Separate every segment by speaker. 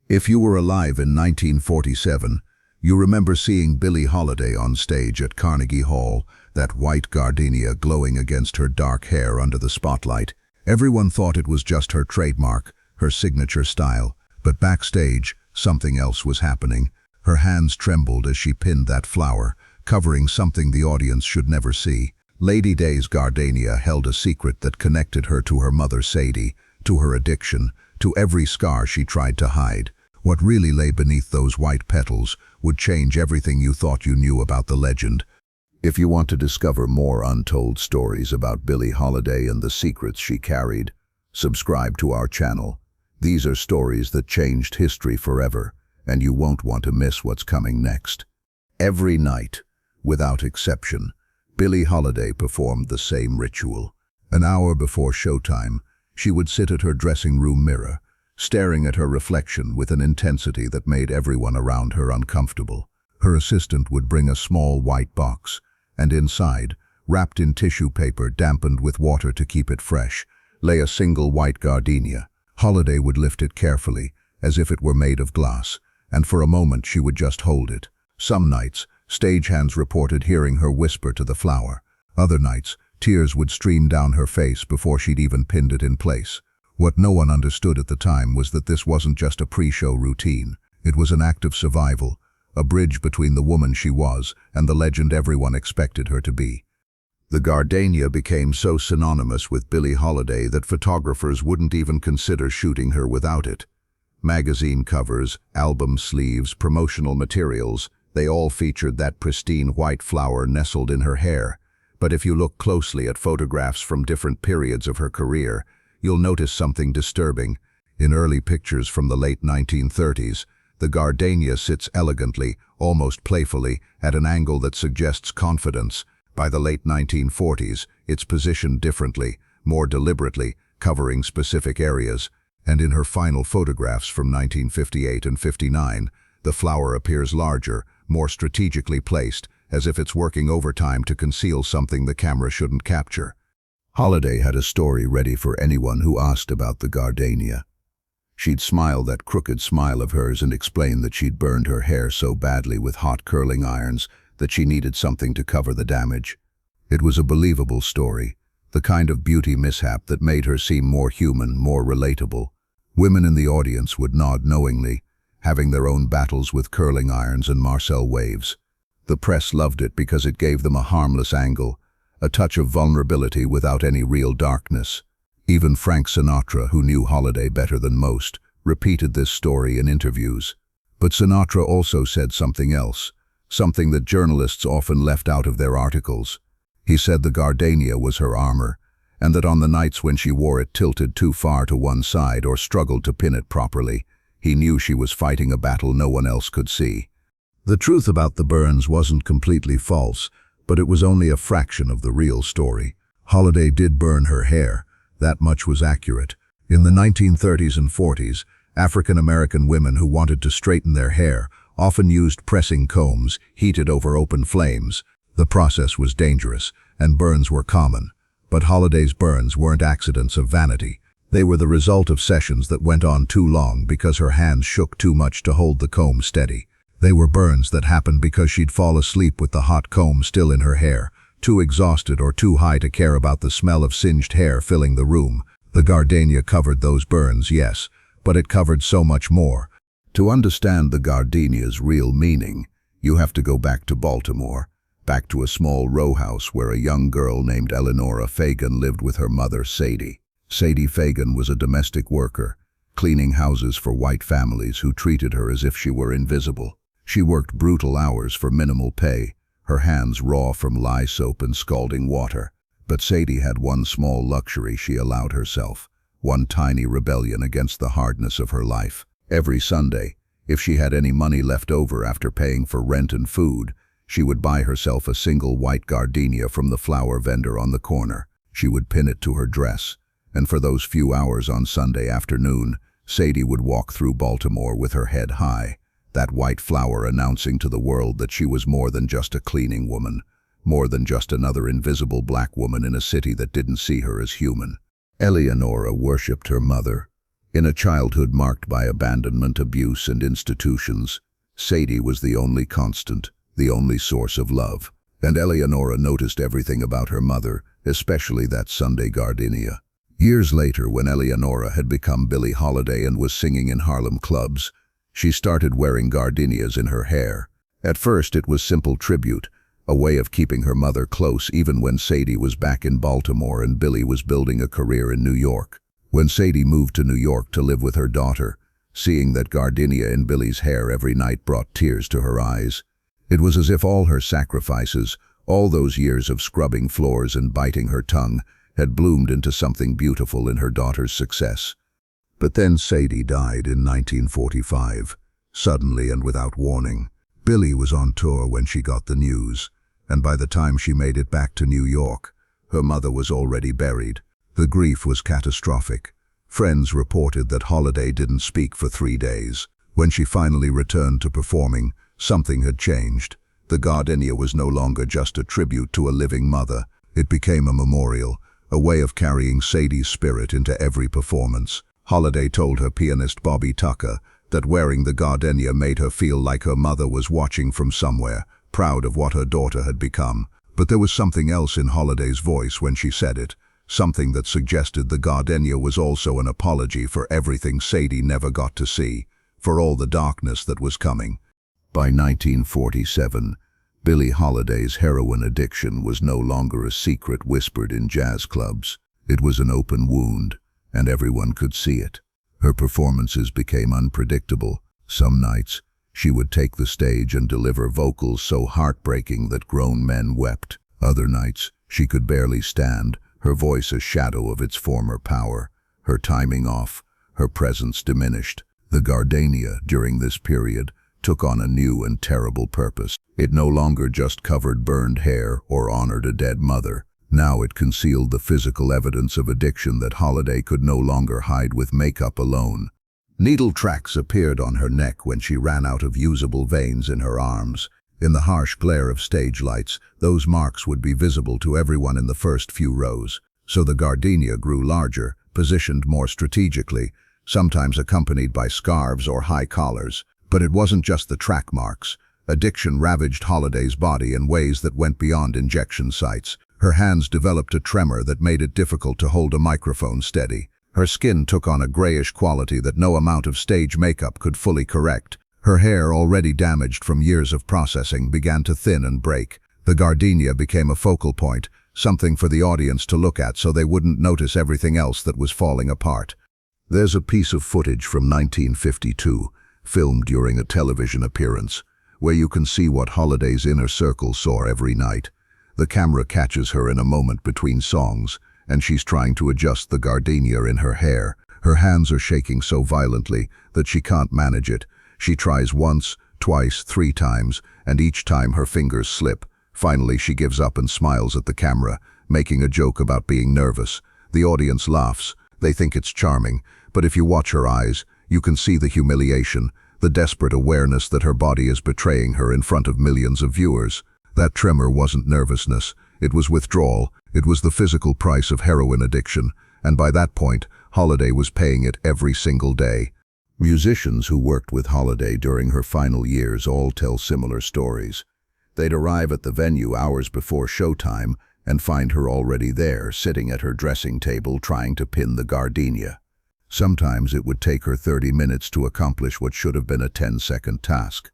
Speaker 1: If you were alive in 1947, you remember seeing Billie Holiday on stage at Carnegie Hall, that white gardenia glowing against her dark hair under the spotlight. Everyone thought it was just her trademark, her signature style, but backstage, something else was happening. Her hands trembled as she pinned that flower, covering something the audience should never see. Lady Day's gardenia held a secret that connected her to her mother Sadie, to her addiction, to every scar she tried to hide. What really lay beneath those white petals would change everything you thought you knew about the legend. If you want to discover more untold stories about Billie Holiday and the secrets she carried, subscribe to our channel. These are stories that changed history forever, and you won't want to miss what's coming next. Every night, without exception, Billie Holiday performed the same ritual. An hour before showtime, she would sit at her dressing room mirror, staring at her reflection with an intensity that made everyone around her uncomfortable. Her assistant would bring a small white box, and inside, wrapped in tissue paper dampened with water to keep it fresh, lay a single white gardenia. Holiday would lift it carefully, as if it were made of glass, and for a moment she would just hold it. Some nights, stagehands reported hearing her whisper to the flower. Other nights, tears would stream down her face before she'd even pinned it in place. What no one understood at the time was that this wasn't just a pre-show routine. It was an act of survival, a bridge between the woman she was and the legend everyone expected her to be. The gardenia became so synonymous with Billie Holiday that photographers wouldn't even consider shooting her without it. Magazine covers, album sleeves, promotional materials, they all featured that pristine white flower nestled in her hair. But if you look closely at photographs from different periods of her career, you'll notice something disturbing. In early pictures from the late 1930s, the gardenia sits elegantly, almost playfully, at an angle that suggests confidence. By the late 1940s, it's positioned differently, more deliberately, covering specific areas. And in her final photographs from 1958 and 59, the flower appears larger, more strategically placed, as if it's working overtime to conceal something the camera shouldn't capture. Holiday had a story ready for anyone who asked about the gardenia. She'd smile that crooked smile of hers and explain that she'd burned her hair so badly with hot curling irons that she needed something to cover the damage. It was a believable story, the kind of beauty mishap that made her seem more human, more relatable. Women in the audience would nod knowingly, having their own battles with curling irons and Marcel waves. The press loved it because it gave them a harmless angle, a touch of vulnerability without any real darkness. Even Frank Sinatra, who knew Holiday better than most, repeated this story in interviews. But Sinatra also said something else, something that journalists often left out of their articles. He said the gardenia was her armor, and that on the nights when she wore it tilted too far to one side or struggled to pin it properly, he knew she was fighting a battle no one else could see. The truth about the burns wasn't completely false, but it was only a fraction of the real story. Holiday did burn her hair. That much was accurate. In the 1930s and 40s, African-American women who wanted to straighten their hair often used pressing combs heated over open flames. The process was dangerous, and burns were common. But Holiday's burns weren't accidents of vanity. They were the result of sessions that went on too long because her hands shook too much to hold the comb steady. They were burns that happened because she'd fall asleep with the hot comb still in her hair, too exhausted or too high to care about the smell of singed hair filling the room. The gardenia covered those burns, yes, but it covered so much more. To understand the gardenia's real meaning, you have to go back to Baltimore, back to a small row house where a young girl named Eleanora Fagan lived with her mother, Sadie. Sadie Fagan was a domestic worker, cleaning houses for white families who treated her as if she were invisible. She worked brutal hours for minimal pay, her hands raw from lye soap and scalding water. But Sadie had one small luxury she allowed herself, one tiny rebellion against the hardness of her life. Every Sunday, if she had any money left over after paying for rent and food, she would buy herself a single white gardenia from the flower vendor on the corner. She would pin it to her dress, and for those few hours on Sunday afternoon, Sadie would walk through Baltimore with her head high, that white flower announcing to the world that she was more than just a cleaning woman, more than just another invisible black woman in a city that didn't see her as human. Eleanora worshipped her mother, In a childhood marked by abandonment, abuse, and institutions, Sadie was the only constant, the only source of love. And Eleanora noticed everything about her mother, especially that Sunday gardenia. Years later, when Eleanora had become Billie Holiday and was singing in Harlem clubs, she started wearing gardenias in her hair. At first, it was simple tribute, a way of keeping her mother close even when Sadie was back in Baltimore and Billie was building a career in New York. When Sadie moved to New York to live with her daughter, seeing that gardenia in Billie's hair every night brought tears to her eyes. It was as if all her sacrifices, all those years of scrubbing floors and biting her tongue, had bloomed into something beautiful in her daughter's success. But then Sadie died in 1945, suddenly and without warning. Billie was on tour when she got the news, and by the time she made it back to New York, her mother was already buried. The grief was catastrophic. Friends reported that Holiday didn't speak for 3 days. When she finally returned to performing, something had changed. The gardenia was no longer just a tribute to a living mother. It became a memorial, a way of carrying Sadie's spirit into every performance. Holiday told her pianist Bobby Tucker that wearing the gardenia made her feel like her mother was watching from somewhere, proud of what her daughter had become. But there was something else in Holiday's voice when she said it. Something that suggested the gardenia was also an apology for everything Sadie never got to see, for all the darkness that was coming. By 1947, Billie Holiday's heroin addiction was no longer a secret whispered in jazz clubs. It was an open wound, and everyone could see it. Her performances became unpredictable. Some nights, she would take the stage and deliver vocals so heartbreaking that grown men wept. Other nights, she could barely stand, her voice a shadow of its former power, her timing off, her presence diminished. The gardenia, during this period, took on a new and terrible purpose. It no longer just covered burned hair or honored a dead mother. Now it concealed the physical evidence of addiction that Holiday could no longer hide with makeup alone. Needle tracks appeared on her neck when she ran out of usable veins in her arms. In the harsh glare of stage lights, those marks would be visible to everyone in the first few rows. So the gardenia grew larger, positioned more strategically, sometimes accompanied by scarves or high collars. But it wasn't just the track marks. Addiction ravaged Holiday's body in ways that went beyond injection sites. Her hands developed a tremor that made it difficult to hold a microphone steady. Her skin took on a grayish quality that no amount of stage makeup could fully correct. Her hair, already damaged from years of processing, began to thin and break. The gardenia became a focal point, something for the audience to look at so they wouldn't notice everything else that was falling apart. There's a piece of footage from 1952, filmed during a television appearance, where you can see what Holiday's inner circle saw every night. The camera catches her in a moment between songs, and she's trying to adjust the gardenia in her hair. Her hands are shaking so violently that she can't manage it. She tries once, twice, 3 times, and each time her fingers slip. Finally, she gives up and smiles at the camera, making a joke about being nervous. The audience laughs. They think it's charming, but if you watch her eyes, you can see the humiliation, the desperate awareness that her body is betraying her in front of millions of viewers. That tremor wasn't nervousness. It was withdrawal. It was the physical price of heroin addiction, and by that point, Holiday was paying it every single day. Musicians who worked with Holiday during her final years all tell similar stories. They'd arrive at the venue hours before showtime and find her already there, sitting at her dressing table trying to pin the gardenia. Sometimes it would take her 30 minutes to accomplish what should have been a 10-second task.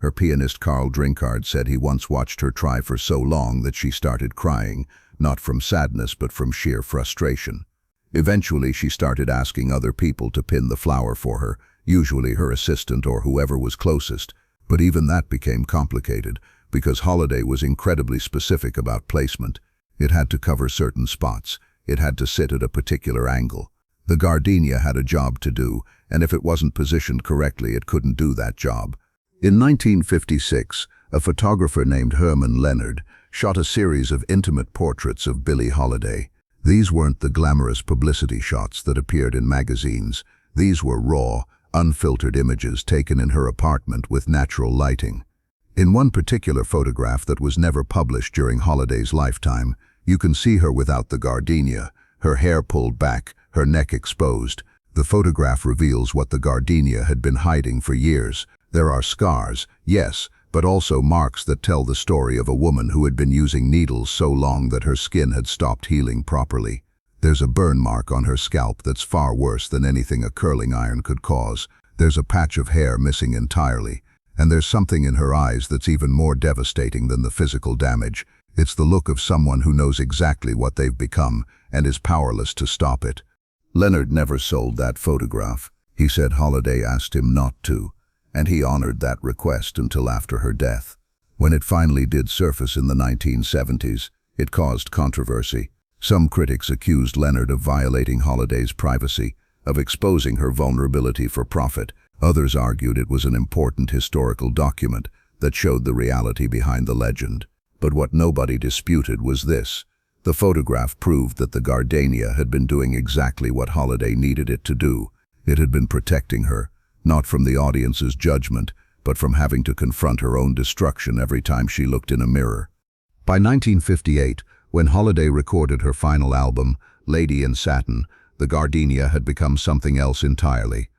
Speaker 1: Her pianist Carl Drinkard said he once watched her try for so long that she started crying, not from sadness but from sheer frustration. Eventually she started asking other people to pin the flower for her, usually her assistant or whoever was closest, but even that became complicated because Holiday was incredibly specific about placement. It had to cover certain spots. It had to sit at a particular angle. The gardenia had a job to do, and if it wasn't positioned correctly, it couldn't do that job. In 1956, a photographer named Herman Leonard shot a series of intimate portraits of Billie Holiday. These weren't the glamorous publicity shots that appeared in magazines. These were raw, unfiltered images taken in her apartment with natural lighting. In one particular photograph that was never published during Holiday's lifetime, you can see her without the gardenia, her hair pulled back, her neck exposed. The photograph reveals what the gardenia had been hiding for years. There are scars, yes, but also marks that tell the story of a woman who had been using needles so long that her skin had stopped healing properly. There's a burn mark on her scalp that's far worse than anything a curling iron could cause. There's a patch of hair missing entirely. And there's something in her eyes that's even more devastating than the physical damage. It's the look of someone who knows exactly what they've become and is powerless to stop it. Leonard never sold that photograph. He said Holiday asked him not to, and he honored that request until after her death. When it finally did surface in the 1970s, it caused controversy. Some critics accused Leonard of violating Holiday's privacy, of exposing her vulnerability for profit. Others argued it was an important historical document that showed the reality behind the legend. But what nobody disputed was this. The photograph proved that the gardenia had been doing exactly what Holiday needed it to do. It had been protecting her, not from the audience's judgment, but from having to confront her own destruction every time she looked in a mirror. By 1958, when Holiday recorded her final album, Lady in Satin, the gardenia had become something else entirely.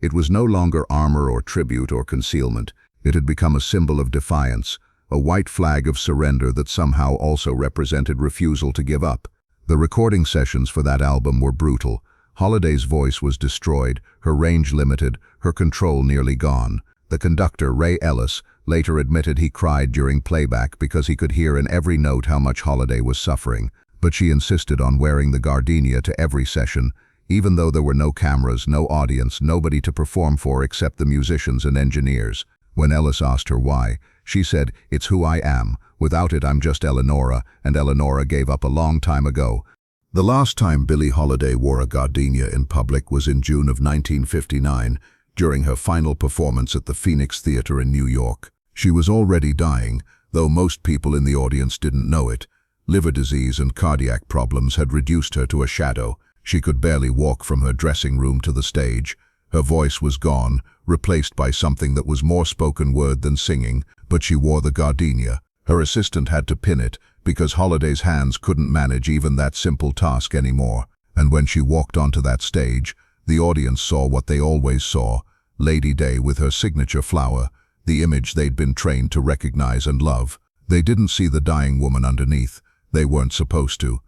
Speaker 1: It was no longer armor or tribute or concealment. It had become a symbol of defiance, a white flag of surrender that somehow also represented refusal to give up. The recording sessions for that album were brutal. Holiday's voice was destroyed, her range limited, her control nearly gone. The conductor, Ray Ellis, later admitted he cried during playback because he could hear in every note how much Holiday was suffering. But she insisted on wearing the gardenia to every session, even though there were no cameras, no audience, nobody to perform for except the musicians and engineers. When Ellis asked her why, she said, "It's who I am. Without it, I'm just Eleanora, and Eleanora gave up a long time ago." The last time Billie Holiday wore a gardenia in public was in June of 1959, during her final performance at the Phoenix Theater in New York. She was already dying, though most people in the audience didn't know it. Liver disease and cardiac problems had reduced her to a shadow. She could barely walk from her dressing room to the stage. Her voice was gone, replaced by something that was more spoken word than singing, but she wore the gardenia. Her assistant had to pin it, because Holiday's hands couldn't manage even that simple task anymore. And when she walked onto that stage, the audience saw what they always saw, Lady Day with her signature flower, the image they'd been trained to recognize and love. They didn't see the dying woman underneath. They weren't supposed to.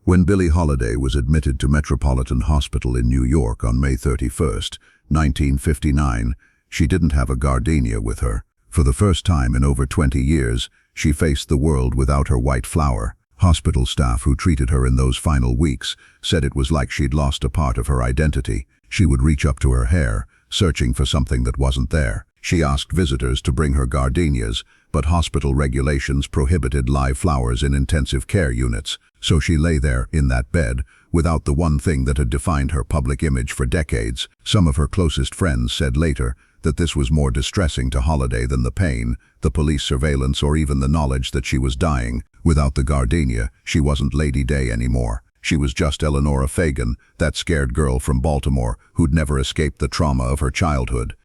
Speaker 1: When Billie Holiday was admitted to Metropolitan Hospital in New York on May 31st, 1959, she didn't have a gardenia with her. For the first time in over 20 years, she faced the world without her white flower. Hospital staff who treated her in those final weeks said it was like she'd lost a part of her identity. She would reach up to her hair, searching for something that wasn't there. She asked visitors to bring her gardenias, but hospital regulations prohibited live flowers in intensive care units, so she lay there in that bed, without the one thing that had defined her public image for decades. Some of her closest friends said later that this was more distressing to Holiday than the pain, the police surveillance, or even the knowledge that she was dying. Without the gardenia, she wasn't Lady Day anymore. She was just Eleanora Fagan, that scared girl from Baltimore who'd never escaped the trauma of her childhood.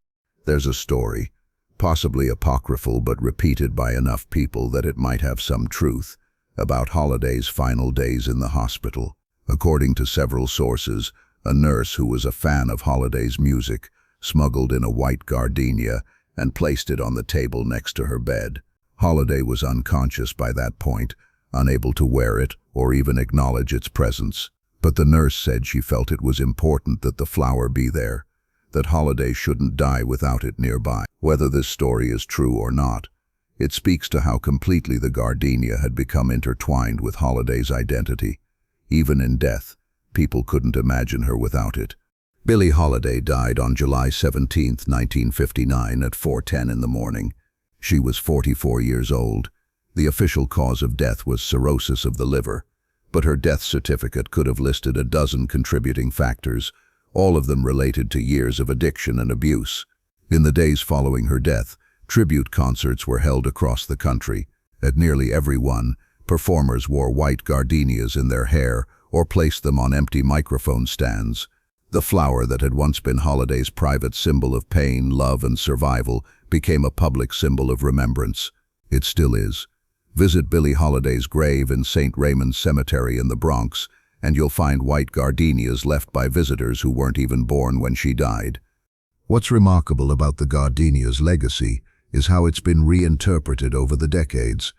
Speaker 1: There's a story, possibly apocryphal but repeated by enough people that it might have some truth, about Holiday's final days in the hospital. According to several sources, a nurse who was a fan of Holiday's music smuggled in a white gardenia and placed it on the table next to her bed. Holiday was unconscious by that point, unable to wear it or even acknowledge its presence. But the nurse said she felt it was important that the flower be there, that Holiday shouldn't die without it nearby. Whether this story is true or not, it speaks to how completely the gardenia had become intertwined with Holiday's identity. Even in death, people couldn't imagine her without it. Billie Holiday died on July 17, 1959 at 4:10 in the morning. She was 44 years old. The official cause of death was cirrhosis of the liver, but her death certificate could have listed a dozen contributing factors, all of them related to years of addiction and abuse. In the days following her death, tribute concerts were held across the country. At nearly every one, performers wore white gardenias in their hair or placed them on empty microphone stands. The flower that had once been Holiday's private symbol of pain, love, and survival became a public symbol of remembrance. It still is. Visit Billie Holiday's grave in St. Raymond's Cemetery in the Bronx, and you'll find white gardenias left by visitors who weren't even born when she died. What's remarkable about the gardenia's legacy is how it's been reinterpreted over the decades.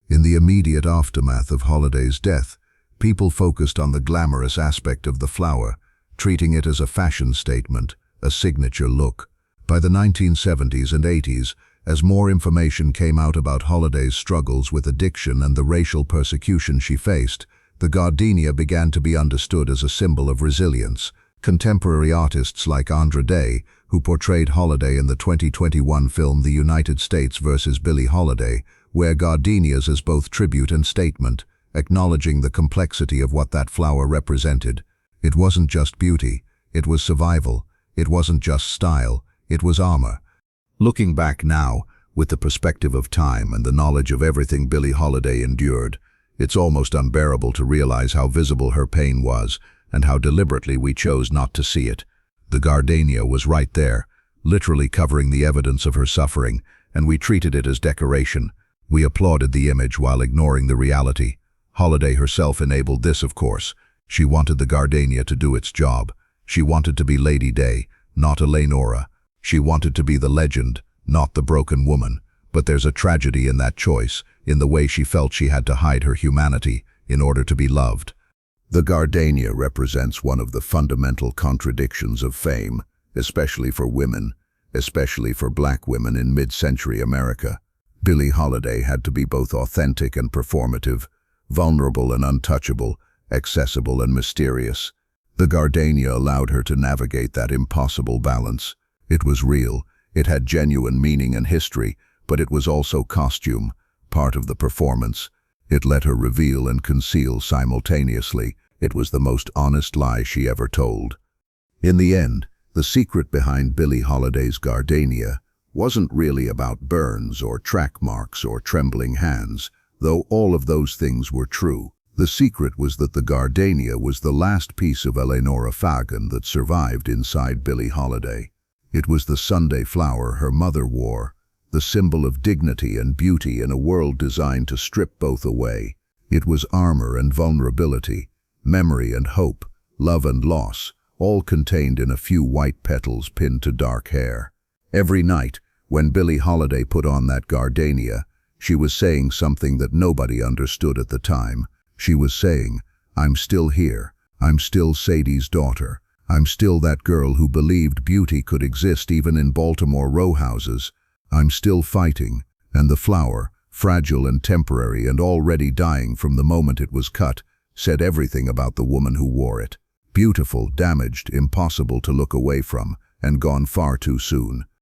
Speaker 1: In the immediate aftermath of Holiday's death, people focused on the glamorous aspect of the flower, treating it as a fashion statement, a signature look. By the 1970s and 80s, as more information came out about Holiday's struggles with addiction and the racial persecution she faced, the gardenia began to be understood as a symbol of resilience. Contemporary artists like Andra Day, who portrayed Holiday in the 2021 film The United States vs. Billie Holiday, wear gardenias as both tribute and statement, acknowledging the complexity of what that flower represented. It wasn't just beauty, it was survival. It wasn't just style, it was armor. Looking back now, with the perspective of time and the knowledge of everything Billie Holiday endured, it's almost unbearable to realize how visible her pain was and how deliberately we chose not to see it. The gardenia was right there, literally covering the evidence of her suffering, and we treated it as decoration. We applauded the image while ignoring the reality. Holiday herself enabled this, of course. She wanted the gardenia to do its job. She wanted to be Lady Day, not Eleanora. She wanted to be the legend, not the broken woman. But there's a tragedy in that choice, in the way she felt she had to hide her humanity in order to be loved. The gardenia represents one of the fundamental contradictions of fame, especially for women, especially for black women in mid-century America. Billie Holiday had to be both authentic and performative, vulnerable and untouchable, accessible and mysterious. The gardenia allowed her to navigate that impossible balance. It was real, it had genuine meaning and history, but it was also costume, part of the performance. It let her reveal and conceal simultaneously. It was the most honest lie she ever told. In the end, the secret behind Billie Holiday's gardenia wasn't really about burns or track marks or trembling hands, though all of those things were true. The secret was that the gardenia was the last piece of Eleanora Fagan that survived inside Billie Holiday. It was the Sunday flower her mother wore, the symbol of dignity and beauty in a world designed to strip both away. It was armor and vulnerability, memory and hope, love and loss, all contained in a few white petals pinned to dark hair. Every night, when Billie Holiday put on that gardenia, she was saying something that nobody understood at the time. She was saying, "I'm still here. I'm still Sadie's daughter. I'm still that girl who believed beauty could exist even in Baltimore row houses. I'm still fighting." And the flower, fragile and temporary and already dying from the moment it was cut, said everything about the woman who wore it. Beautiful, damaged, impossible to look away from, and gone far too soon.